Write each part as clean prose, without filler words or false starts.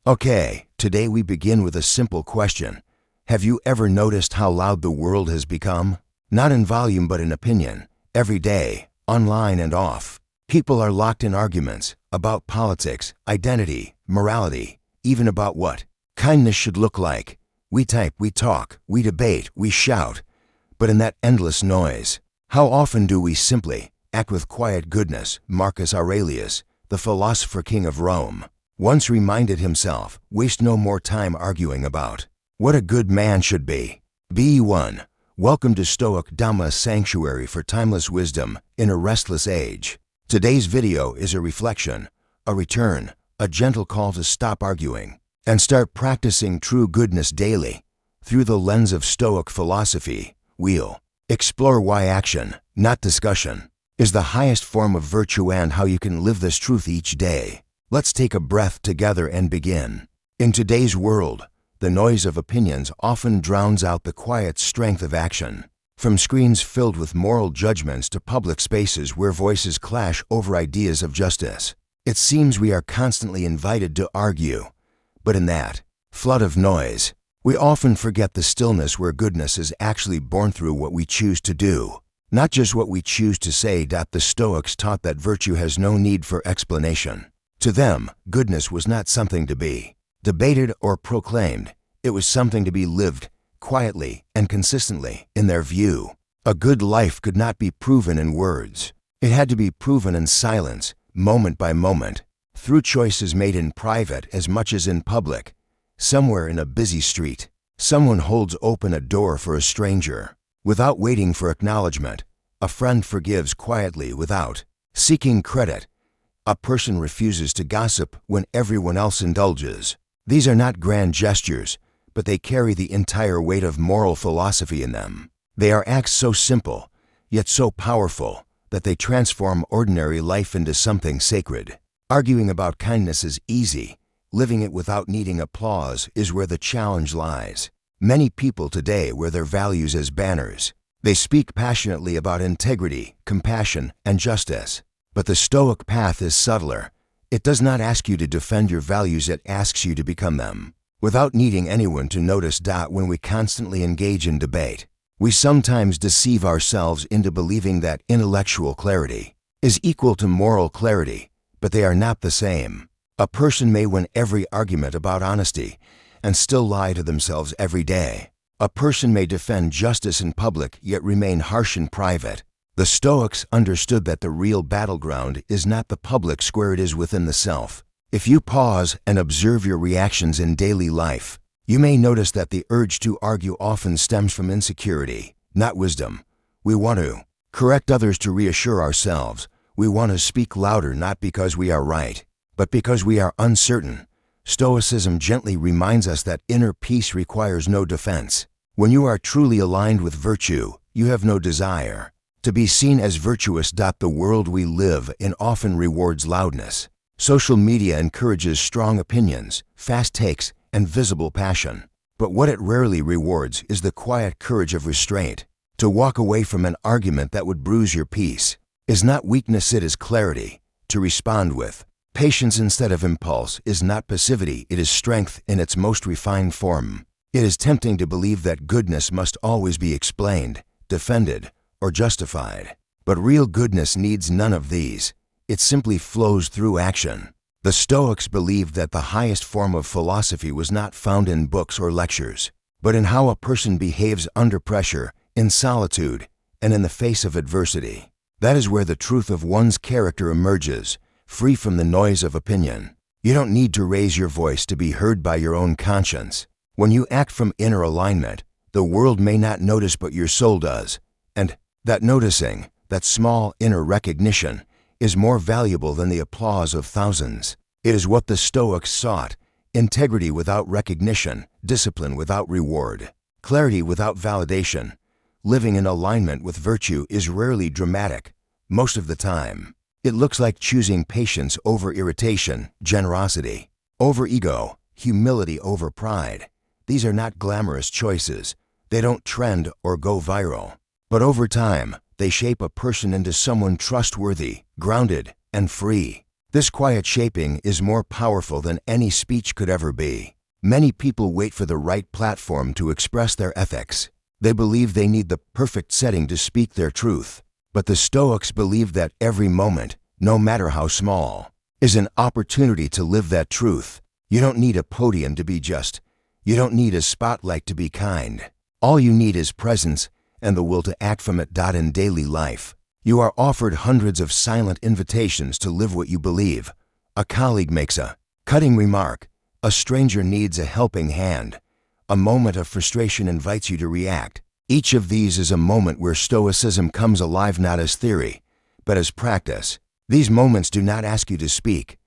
Okay, today we begin with a simple question. Have you ever noticed how loud the world has become? Not in volume but in opinion. Every day, online and off. People are locked in arguments about politics, identity, morality, even about what kindness should look like. We type, we talk, we debate, we shout. But in that endless noise, how often do we simply act with quiet goodness? Marcus Aurelius, the philosopher king of Rome, once reminded himself, waste no more time arguing about what a good man should be. Be1. Welcome to Stoic Dhamma Sanctuary for timeless wisdom in a restless age. Today's video is a reflection, a return, a gentle call to stop arguing and start practicing true goodness daily. Through the lens of Stoic philosophy, we'll explore why action, not discussion, is the highest form of virtue and how you can live this truth each day. Let's take a breath together and begin. In today's world, the noise of opinions often drowns out the quiet strength of action. From screens filled with moral judgments to public spaces where voices clash over ideas of justice, it seems we are constantly invited to argue. But in that flood of noise, we often forget the stillness where goodness is actually born through what we choose to do, not just what we choose to say. The Stoics taught that virtue has no need for explanation. To them, goodness was not something to be debated or proclaimed. It was something to be lived quietly and consistently. In their view, a good life could not be proven in words. It had to be proven in silence, moment by moment, through choices made in private as much as in public. Somewhere in a busy street, someone holds open a door for a stranger without waiting for acknowledgement. A friend forgives quietly without seeking credit. A person refuses to gossip when everyone else indulges. These are not grand gestures, but they carry the entire weight of moral philosophy in them. They are acts so simple, yet so powerful, that they transform ordinary life into something sacred. Arguing about kindness is easy. Living it without needing applause is where the challenge lies. Many people today wear their values as banners. They speak passionately about integrity, compassion, and justice. But the Stoic path is subtler. It does not ask you to defend your values, it asks you to become them, without needing anyone to notice. When we constantly engage in debate, we sometimes deceive ourselves into believing that intellectual clarity is equal to moral clarity, but they are not the same. A person may win every argument about honesty and still lie to themselves every day. A person may defend justice in public yet remain harsh in private. The Stoics understood that the real battleground is not the public square, it is within the self. If you pause and observe your reactions in daily life, you may notice that the urge to argue often stems from insecurity, not wisdom. We want to correct others to reassure ourselves. We want to speak louder not because we are right, but because we are uncertain. Stoicism gently reminds us that inner peace requires no defense. When you are truly aligned with virtue, you have no desire to be seen as virtuous. The world we live in often rewards loudness. Social media encourages strong opinions, fast takes, and visible passion. But what it rarely rewards is the quiet courage of restraint. To walk away from an argument that would bruise your peace is not weakness, it is clarity. To respond with patience instead of impulse is not passivity, it is strength in its most refined form. It is tempting to believe that goodness must always be explained, defended, or justified. But real goodness needs none of these. It simply flows through action. The Stoics believed that the highest form of philosophy was not found in books or lectures, but in how a person behaves under pressure, in solitude, and in the face of adversity. That is where the truth of one's character emerges, free from the noise of opinion. You don't need to raise your voice to be heard by your own conscience. When you act from inner alignment, the world may not notice but your soul does. And that noticing, that small inner recognition, is more valuable than the applause of thousands. It is what the Stoics sought: integrity without recognition, discipline without reward, clarity without validation. Living in alignment with virtue is rarely dramatic. Most of the time, it looks like choosing patience over irritation, generosity over ego, humility over pride. These are not glamorous choices. They don't trend or go viral. But over time, they shape a person into someone trustworthy, grounded, and free. This quiet shaping is more powerful than any speech could ever be. Many people wait for the right platform to express their ethics. They believe they need the perfect setting to speak their truth. But the Stoics believe that every moment, no matter how small, is an opportunity to live that truth. You don't need a podium to be just. You don't need a spotlight to be kind. All you need is presence and the will to act from it. In daily life, you are offered hundreds of silent invitations to live what you believe. A colleague makes a cutting remark. A stranger needs a helping hand. A moment of frustration invites you to react. Each of these is a moment where Stoicism comes alive, not as theory, but as practice. These moments do not ask you to speak.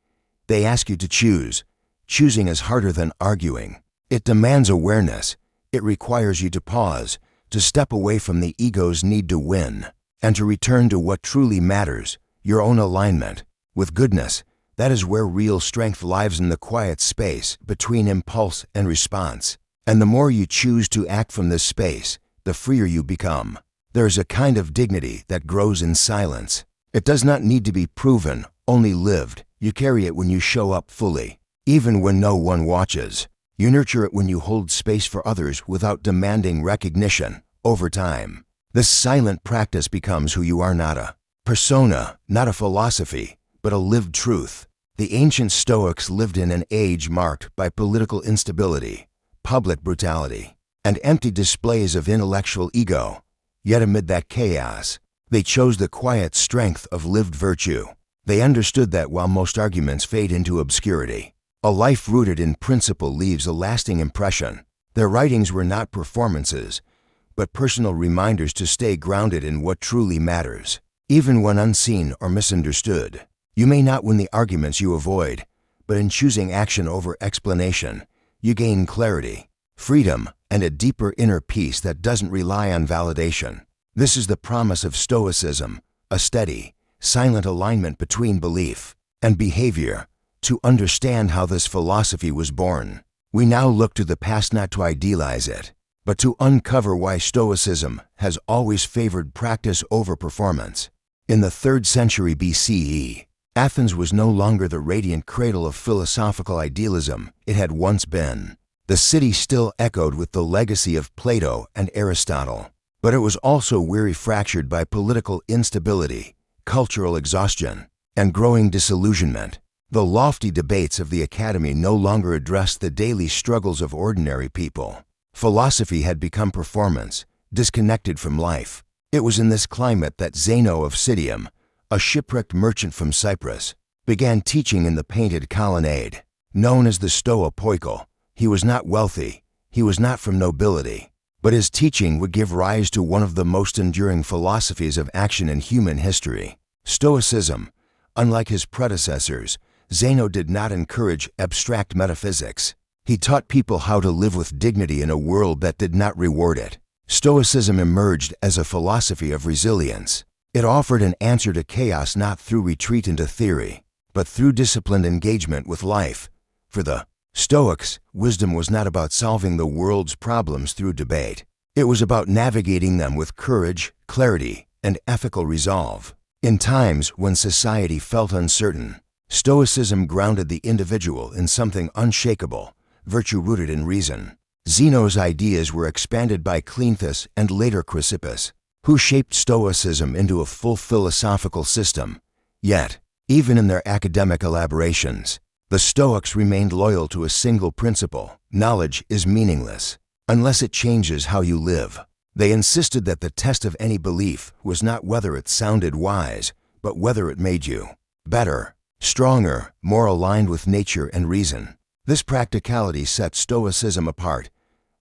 They ask you to choose. Choosing is harder than arguing. It demands awareness. It requires you to pause, to step away from the ego's need to win, and to return to what truly matters, your own alignment with goodness. That is where real strength lies, in the quiet space between impulse and response. And the more you choose to act from this space, the freer you become. There is a kind of dignity that grows in silence. It does not need to be proven, only lived. You carry it when you show up fully, even when no one watches. You nurture it when you hold space for others without demanding recognition. Over time, this silent practice becomes who you are, not a persona, not a philosophy, but a lived truth. The ancient Stoics lived in an age marked by political instability, public brutality, and empty displays of intellectual ego. Yet amid that chaos, they chose the quiet strength of lived virtue. They understood that while most arguments fade into obscurity, a life rooted in principle leaves a lasting impression. Their writings were not performances, but personal reminders to stay grounded in what truly matters. Even when unseen or misunderstood, you may not win the arguments you avoid, but in choosing action over explanation, you gain clarity, freedom, and a deeper inner peace that doesn't rely on validation. This is the promise of Stoicism, a steady, silent alignment between belief and behavior. To understand how this philosophy was born, we now look to the past, not to idealize it, but to uncover why Stoicism has always favored practice over performance. In the 3rd century BCE, Athens was no longer the radiant cradle of philosophical idealism it had once been. The city still echoed with the legacy of Plato and Aristotle, but it was also weary, fractured by political instability, cultural exhaustion, and growing disillusionment. The lofty debates of the academy no longer addressed the daily struggles of ordinary people. Philosophy had become performance, disconnected from life. It was in this climate that Zeno of Citium, a shipwrecked merchant from Cyprus, began teaching in the painted colonnade. Known as the Stoa Poikil, he was not wealthy, he was not from nobility, but his teaching would give rise to one of the most enduring philosophies of action in human history. Stoicism, unlike his predecessors, Zeno did not encourage abstract metaphysics. He taught people how to live with dignity in a world that did not reward it. Stoicism emerged as a philosophy of resilience. It offered an answer to chaos not through retreat into theory, but through disciplined engagement with life. For the Stoics, wisdom was not about solving the world's problems through debate. It was about navigating them with courage, clarity, and ethical resolve. In times when society felt uncertain, Stoicism grounded the individual in something unshakable, virtue rooted in reason. Zeno's ideas were expanded by Cleanthes and later Chrysippus, who shaped Stoicism into a full philosophical system. Yet, even in their academic elaborations, the Stoics remained loyal to a single principle: knowledge is meaningless unless it changes how you live. They insisted that the test of any belief was not whether it sounded wise, but whether it made you better, stronger, more aligned with nature and reason. This practicality set Stoicism apart.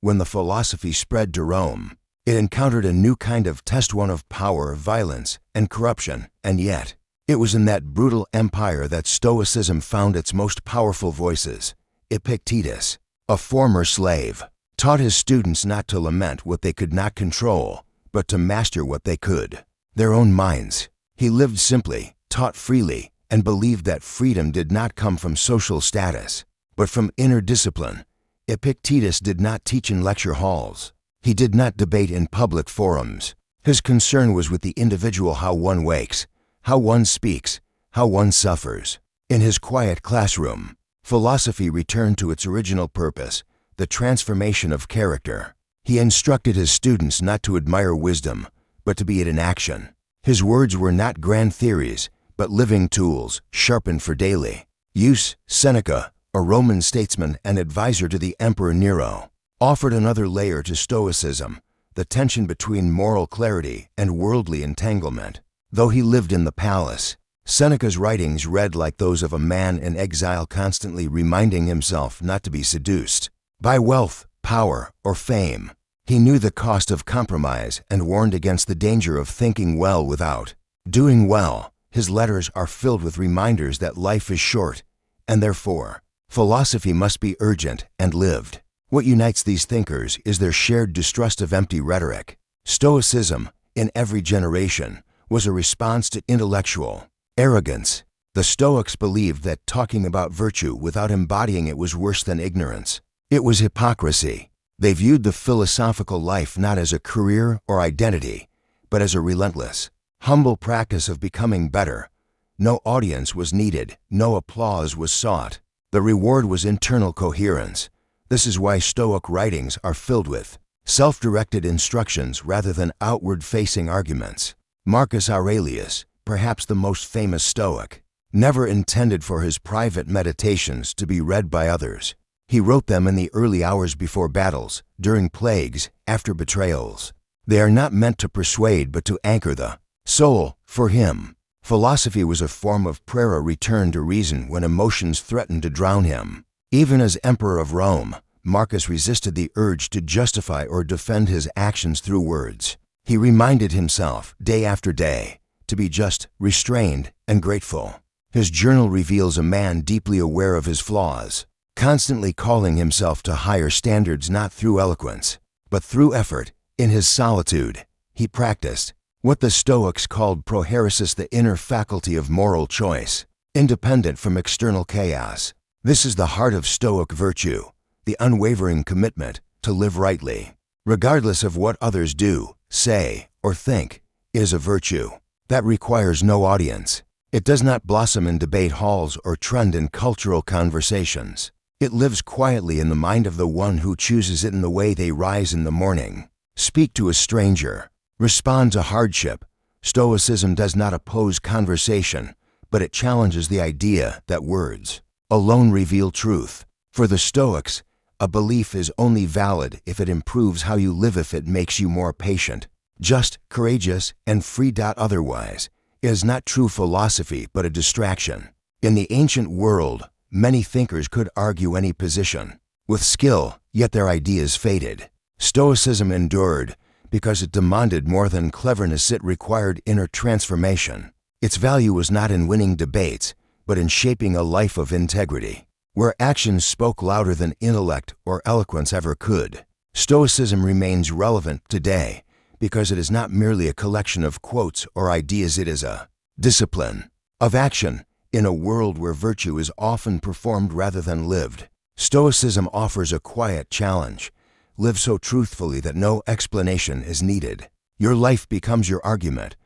When the philosophy spread to Rome, it encountered a new kind of test, one of power, violence, and corruption. And yet, it was in that brutal empire that Stoicism found its most powerful voices. Epictetus, a former slave, taught his students not to lament what they could not control, but to master what they could, their own minds. He lived simply, taught freely, and believed that freedom did not come from social status, but from inner discipline. Epictetus did not teach in lecture halls. He did not debate in public forums. His concern was with the individual: how one wakes, how one speaks, how one suffers. In his quiet classroom, philosophy returned to its original purpose, the transformation of character. He instructed his students not to admire wisdom, but to be it in action. His words were not grand theories, but living tools, sharpened for daily use. Seneca, a Roman statesman and advisor to the Emperor Nero, offered another layer to Stoicism, the tension between moral clarity and worldly entanglement. Though he lived in the palace, Seneca's writings read like those of a man in exile, constantly reminding himself not to be seduced by wealth, power, or fame. He knew the cost of compromise and warned against the danger of thinking well without doing well. His letters are filled with reminders that life is short, and therefore, philosophy must be urgent and lived. What unites these thinkers is their shared distrust of empty rhetoric. Stoicism, in every generation, was a response to intellectual arrogance. The Stoics believed that talking about virtue without embodying it was worse than ignorance. It was hypocrisy. They viewed the philosophical life not as a career or identity, but as a relentless, humble practice of becoming better. No audience was needed, no applause was sought. The reward was internal coherence. This is why Stoic writings are filled with self-directed instructions rather than outward-facing arguments. Marcus Aurelius, perhaps the most famous Stoic, never intended for his private meditations to be read by others. He wrote them in the early hours before battles, during plagues, after betrayals. They are not meant to persuade but to anchor the soul. For him, philosophy was a form of prayer, a return to reason when emotions threatened to drown him. Even as Emperor of Rome, Marcus resisted the urge to justify or defend his actions through words. He reminded himself, day after day, to be just, restrained, and grateful. His journal reveals a man deeply aware of his flaws, constantly calling himself to higher standards not through eloquence, but through effort. In his solitude, he practiced what the Stoics called prohairesis, the inner faculty of moral choice, independent from external chaos. This is the heart of Stoic virtue, the unwavering commitment to live rightly, regardless of what others do, say, or think. It is a virtue that requires no audience. It does not blossom in debate halls or trend in cultural conversations. It lives quietly in the mind of the one who chooses it. In the way they rise in the morning, speak to a stranger, respond to hardship. Stoicism does not oppose conversation, but it challenges the idea that words alone reveal truth. For the Stoics, a belief is only valid if it improves how you live, if it makes you more patient, just, courageous, and free. Otherwise, it is not true philosophy but a distraction. In the ancient world, many thinkers could argue any position with skill, yet their ideas faded. Stoicism endured because it demanded more than cleverness. It required inner transformation. Its value was not in winning debates, but in shaping a life of integrity, where actions spoke louder than intellect or eloquence ever could. Stoicism remains relevant today because it is not merely a collection of quotes or ideas. It is a discipline of action in a world where virtue is often performed rather than lived. Stoicism offers a quiet challenge. Live so truthfully that no explanation is needed. Your life becomes your argument.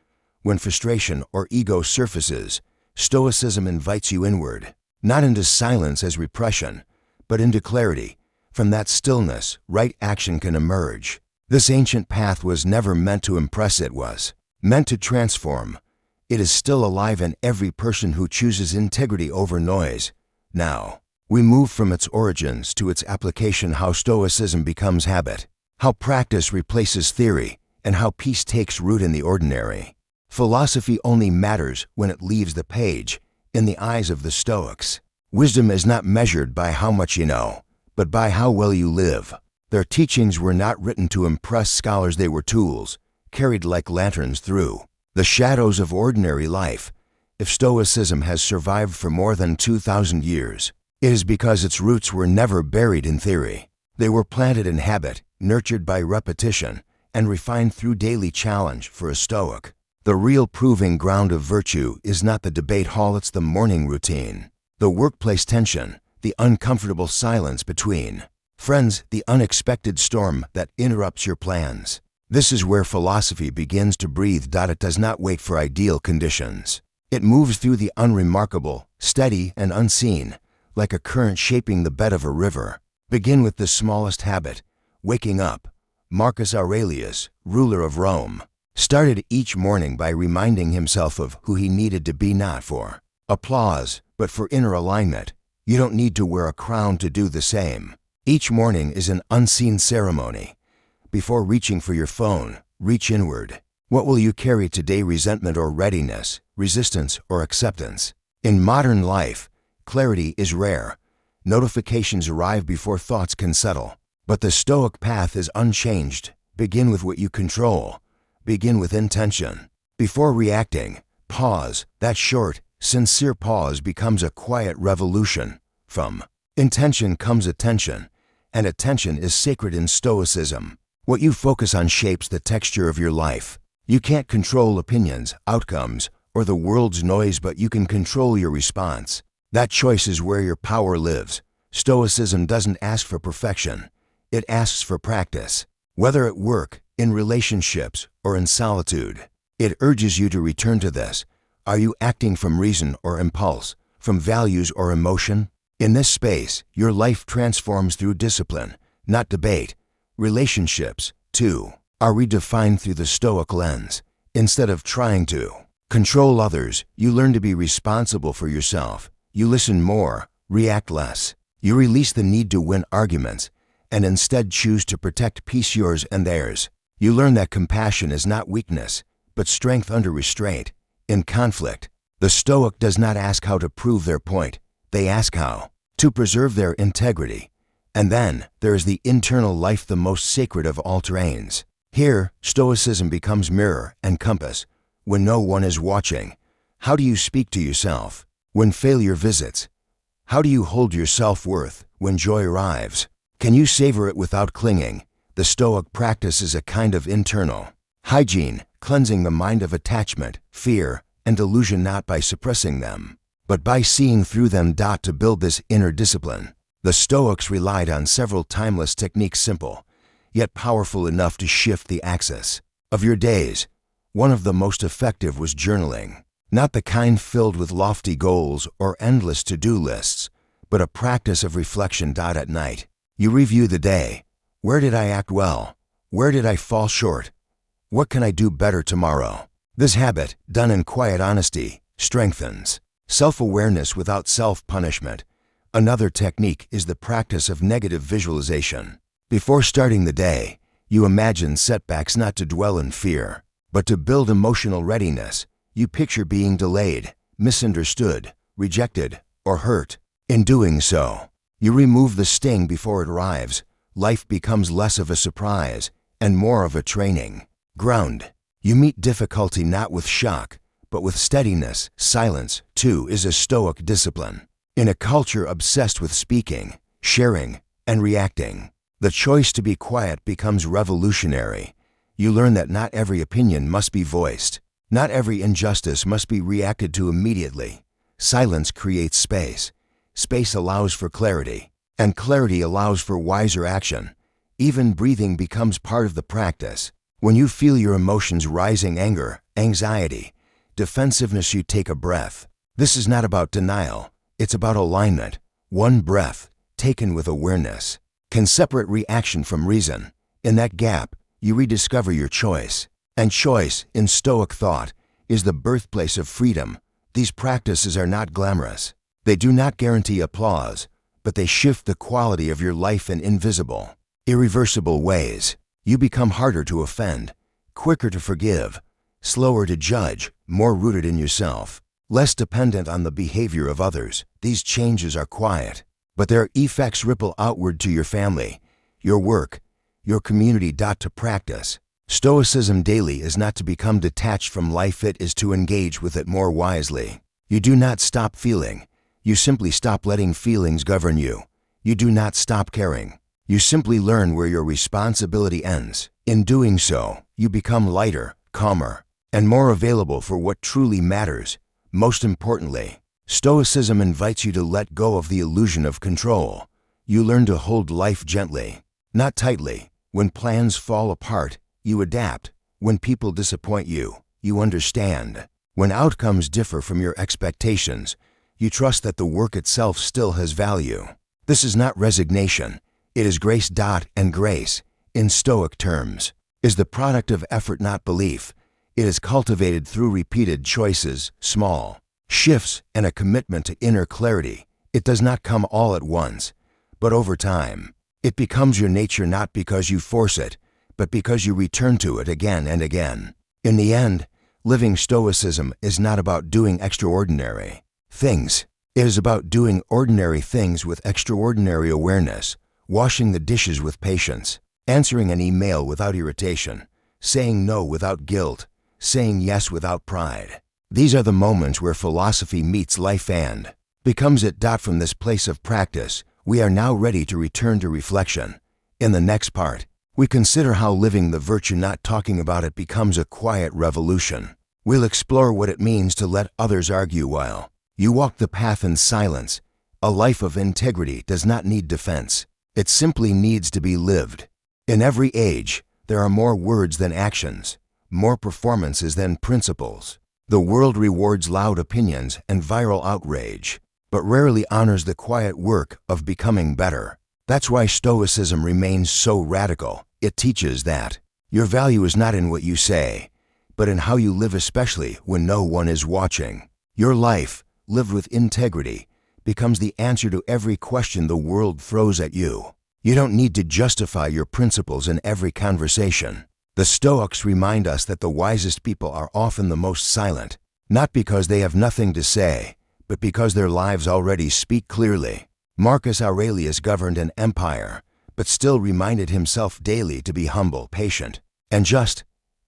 When frustration or ego surfaces, Stoicism invites you inward, not into silence as repression, but into clarity. From that stillness, right action can emerge. This ancient path was never meant to impress, it was meant to transform. It is still alive in every person who chooses integrity over noise. Now, we move from its origins to its application, how Stoicism becomes habit, how practice replaces theory, and how peace takes root in the ordinary. Philosophy only matters when it leaves the page. In the eyes of the Stoics, wisdom is not measured by how much you know, but by how well you live. Their teachings were not written to impress scholars. They were tools, carried like lanterns through the shadows of ordinary life. If Stoicism has survived for more than 2,000 years, it is because its roots were never buried in theory. They were planted in habit, nurtured by repetition, and refined through daily challenge. For a Stoic, the real proving ground of virtue is not the debate hall, it's the morning routine, the workplace tension, the uncomfortable silence between friends, the unexpected storm that interrupts your plans. This is where philosophy begins to breathe. It does not wait for ideal conditions. It moves through the unremarkable, steady and unseen, like a current shaping the bed of a river. Begin with the smallest habit, waking up. Marcus Aurelius, ruler of Rome, started each morning by reminding himself of who he needed to be, not for applause, but for inner alignment. You don't need to wear a crown to do the same. Each morning is an unseen ceremony. Before reaching for your phone, reach inward. What will you carry today? Resentment or readiness, resistance or acceptance? In modern life, clarity is rare. Notifications arrive before thoughts can settle. But the Stoic path is unchanged. Begin with what you control. Begin with intention. Before reacting, pause. That short, sincere pause becomes a quiet revolution. From intention comes attention, and attention is sacred in Stoicism. What you focus on shapes the texture of your life. You can't control opinions, outcomes, or the world's noise, but you can control your response. That choice is where your power lives. Stoicism doesn't ask for perfection. It asks for practice. Whether at work, in relationships, or in solitude, it urges you to return to this. Are you acting from reason or impulse, from values or emotion? In this space, your life transforms through discipline, not debate. Relationships, too, are redefined through the Stoic lens. Instead of trying to control others, you learn to be responsible for yourself. You listen more, react less. You release the need to win arguments, and instead choose to protect peace, yours and theirs. You learn that compassion is not weakness, but strength under restraint. In conflict, the Stoic does not ask how to prove their point. They ask how to preserve their integrity. And then there is the internal life, the most sacred of all terrains. Here, Stoicism becomes mirror and compass. When no one is watching, how do you speak to yourself? When failure visits, how do you hold your self-worth? When joy arrives, can you savor it without clinging? The Stoic practice is a kind of internal hygiene, cleansing the mind of attachment, fear, and delusion, not by suppressing them, but by seeing through them. To build this inner discipline, the Stoics relied on several timeless techniques, simple, yet powerful enough to shift the axis of your days. One of the most effective was journaling, not the kind filled with lofty goals or endless to-do lists, but a practice of reflection. At night, you review the day. Where did I act well? Where did I fall short? What can I do better tomorrow? This habit, done in quiet honesty, strengthens self-awareness without self-punishment. Another technique is the practice of negative visualization. Before starting the day, you imagine setbacks, not to dwell in fear, but to build emotional readiness. You picture being delayed, misunderstood, rejected, or hurt. In doing so, you remove the sting before it arrives. Life becomes less of a surprise and more of a training ground. You meet difficulty not with shock, but with steadiness. Silence, too, is a Stoic discipline. In a culture obsessed with speaking, sharing, and reacting, the choice to be quiet becomes revolutionary. You learn that not every opinion must be voiced. Not every injustice must be reacted to immediately. Silence creates space. Space allows for clarity, and clarity allows for wiser action. Even breathing becomes part of the practice. When you feel your emotions rising, anger, anxiety, defensiveness, you take a breath. This is not about denial. It's about alignment. One breath, taken with awareness, can separate reaction from reason. In that gap, you rediscover your choice. And choice, in Stoic thought, is the birthplace of freedom. These practices are not glamorous. They do not guarantee applause, but they shift the quality of your life in invisible, irreversible ways. You become harder to offend, quicker to forgive, slower to judge, more rooted in yourself, less dependent on the behavior of others. These changes are quiet, but their effects ripple outward to your family, your work, your community. To practice Stoicism daily is not to become detached from life, it is to engage with it more wisely. You do not stop feeling. You simply stop letting feelings govern you. You do not stop caring. You simply learn where your responsibility ends. In doing so, you become lighter, calmer, and more available for what truly matters. Most importantly, Stoicism invites you to let go of the illusion of control. You learn to hold life gently, not tightly. When plans fall apart, you adapt. When people disappoint you, you understand. When outcomes differ from your expectations, you trust that the work itself still has value. This is not resignation. It is grace. And grace, in Stoic terms, is the product of effort, not belief. It is cultivated through repeated choices, small shifts, and a commitment to inner clarity. It does not come all at once, but over time. It becomes your nature, not because you force it, but because you return to it again and again. In the end, living Stoicism is not about doing extraordinary things. It is about doing ordinary things with extraordinary awareness, washing the dishes with patience, answering an email without irritation, saying no without guilt, saying yes without pride. These are the moments where philosophy meets life and becomes it. From this place of practice, we are now ready to return to reflection. In the next part, we consider how living the virtue, not talking about it, becomes a quiet revolution. We'll explore what it means to let others argue while you walk the path in silence. A life of integrity does not need defense. It simply needs to be lived. In every age, there are more words than actions, more performances than principles. The world rewards loud opinions and viral outrage, but rarely honors the quiet work of becoming better. That's why Stoicism remains so radical. It teaches that your value is not in what you say, but in how you live, especially when no one is watching. Your life, lived with integrity, becomes the answer to every question the world throws at you. You don't need to justify your principles in every conversation. The Stoics remind us that the wisest people are often the most silent, not because they have nothing to say, but because their lives already speak clearly. Marcus Aurelius governed an empire, but still reminded himself daily to be humble, patient, and just.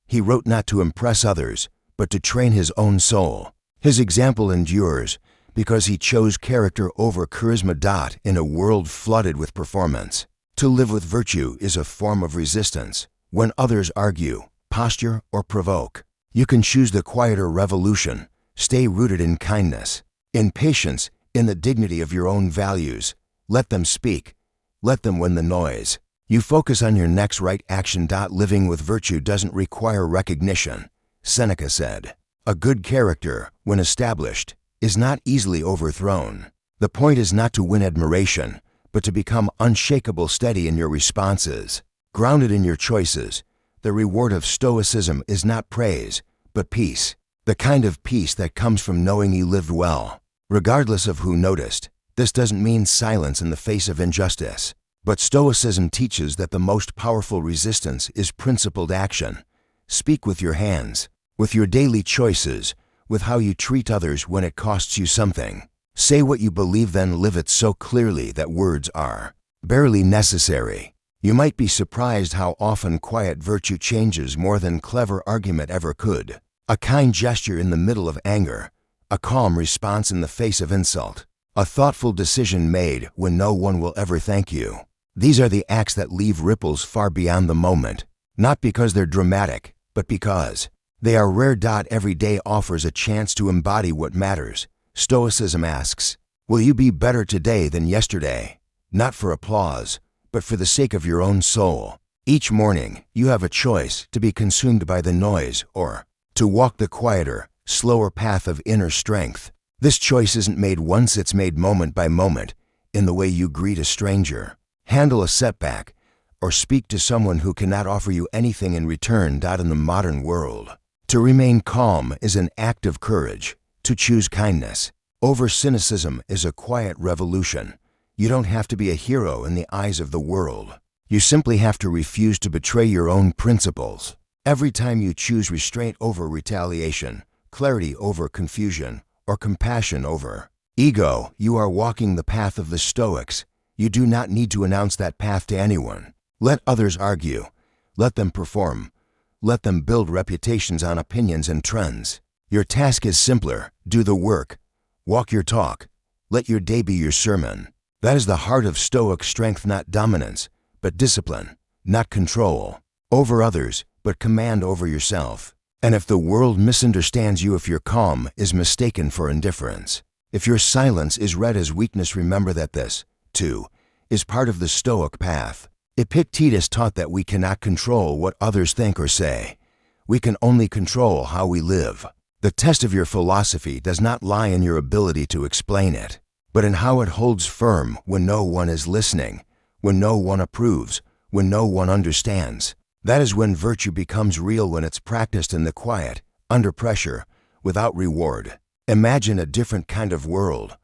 He wrote not to impress others, but to train his own soul. His example endures because he chose character over charisma. In a world flooded with performance, to live with virtue is a form of resistance. When others argue, posture, or provoke, you can choose the quieter revolution. Stay rooted in kindness, in patience, in the dignity of your own values. Let them speak. Let them win the noise. You focus on your next right action. Living with virtue doesn't require recognition. Seneca said, "A good character, when established, is not easily overthrown." The point is not to win admiration, but to become unshakable, steady in your responses, grounded in your choices. The reward of Stoicism is not praise, but peace. The kind of peace that comes from knowing you lived well, regardless of who noticed. This doesn't mean silence in the face of injustice, but Stoicism teaches that the most powerful resistance is principled action. Speak with your hands, with your daily choices, with how you treat others when it costs you something. Say what you believe, then live it so clearly that words are barely necessary. You might be surprised how often quiet virtue changes more than clever argument ever could. A kind gesture in the middle of anger, a calm response in the face of insult, a thoughtful decision made when no one will ever thank you. These are the acts that leave ripples far beyond the moment, not because they're dramatic, but because they are rare. Every day offers a chance to embody what matters. Stoicism asks, will you be better today than yesterday? Not for applause, but for the sake of your own soul. Each morning, you have a choice to be consumed by the noise or to walk the quieter, slower path of inner strength. This choice isn't made once, it's made moment by moment, in the way you greet a stranger, handle a setback, or speak to someone who cannot offer you anything in return. In the modern world, to remain calm is an act of courage. To choose kindness over cynicism is a quiet revolution. You don't have to be a hero in the eyes of the world. You simply have to refuse to betray your own principles. Every time you choose restraint over retaliation, clarity over confusion, or compassion over ego, you are walking the path of the Stoics. You do not need to announce that path to anyone. Let others argue. Let them perform. Let them build reputations on opinions and trends. Your task is simpler. Do the work. Walk your talk. Let your day be your sermon. That is the heart of Stoic strength, not dominance, but discipline, not control over others, but command over yourself. And if the world misunderstands you, if your calm is mistaken for indifference, if your silence is read as weakness, remember that this, too, is part of the Stoic path. Epictetus taught that we cannot control what others think or say. We can only control how we live. The test of your philosophy does not lie in your ability to explain it, but in how it holds firm when no one is listening, when no one approves, when no one understands. That is when virtue becomes real, when it's practiced in the quiet, under pressure, without reward. Imagine a different kind of world,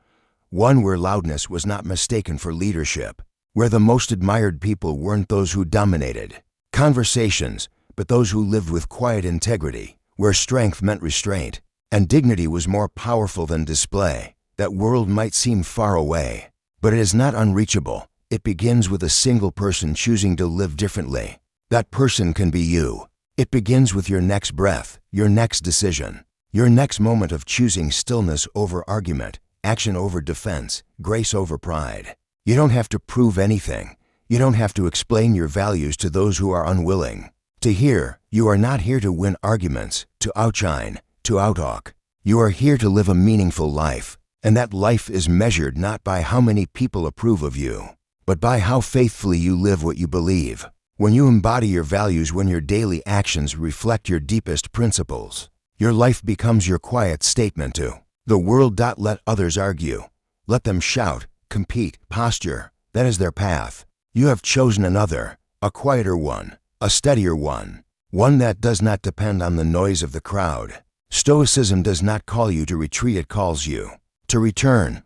one where loudness was not mistaken for leadership, where the most admired people weren't those who dominated conversations, but those who lived with quiet integrity, where strength meant restraint, and dignity was more powerful than display. That world might seem far away, but it is not unreachable. It begins with a single person choosing to live differently. That person can be you. It begins with your next breath, your next decision, your next moment of choosing stillness over argument, action over defense, grace over pride. You don't have to prove anything. You don't have to explain your values to those who are unwilling to hear. You are not here to win arguments, to outshine, to outtalk. You are here to live a meaningful life, and that life is measured not by how many people approve of you, but by how faithfully you live what you believe. When you embody your values, when your daily actions reflect your deepest principles, your life becomes your quiet statement to the world. Let others argue. Let them shout, compete, posture. That is their path. You have chosen another, a quieter one, a steadier one that does not depend on the noise of the crowd. Stoicism does not call you to retreat, it calls you to return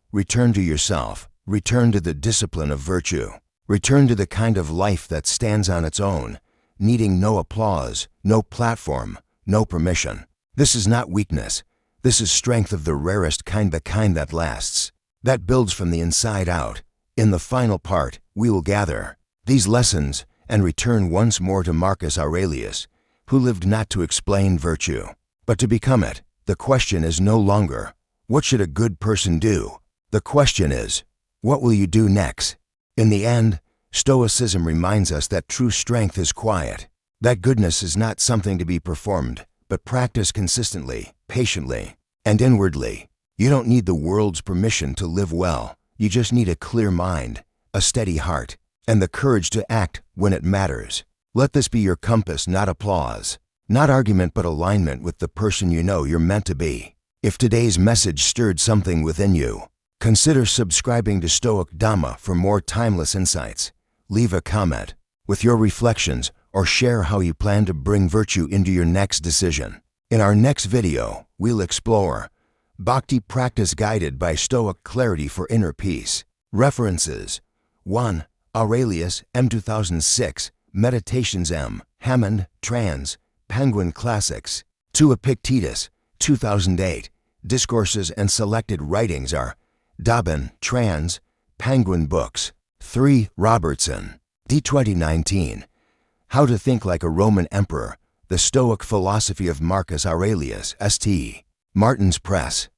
to yourself, return to the discipline of virtue, return to the kind of life that stands on its own, needing no applause, no platform, no permission. This is not weakness. This is strength of the rarest kind, the kind that lasts, that builds from the inside out. In the final part, we will gather these lessons and return once more to Marcus Aurelius, who lived not to explain virtue, but to become it. The question is no longer, what should a good person do? The question is, what will you do next? In the end, Stoicism reminds us that true strength is quiet, that goodness is not something to be performed, but practiced consistently, patiently, and inwardly. You don't need the world's permission to live well. You just need a clear mind, a steady heart, and the courage to act when it matters. Let this be your compass, not applause, not argument, but alignment with the person you know you're meant to be. If today's message stirred something within you, consider subscribing to Stoic Dhamma for more timeless insights. Leave a comment with your reflections or share how you plan to bring virtue into your next decision. In our next video, we'll explore Bhakti practice guided by Stoic clarity for inner peace. References: 1. Aurelius, M. 2006, Meditations M. Hammond, Trans, Penguin Classics. 2. Epictetus, 2008, Discourses and Selected Writings are Dobbin, Trans, Penguin Books. 3. Robertson, D. 2019, How to Think Like a Roman Emperor, The Stoic Philosophy of Marcus Aurelius, St. Martin's Press.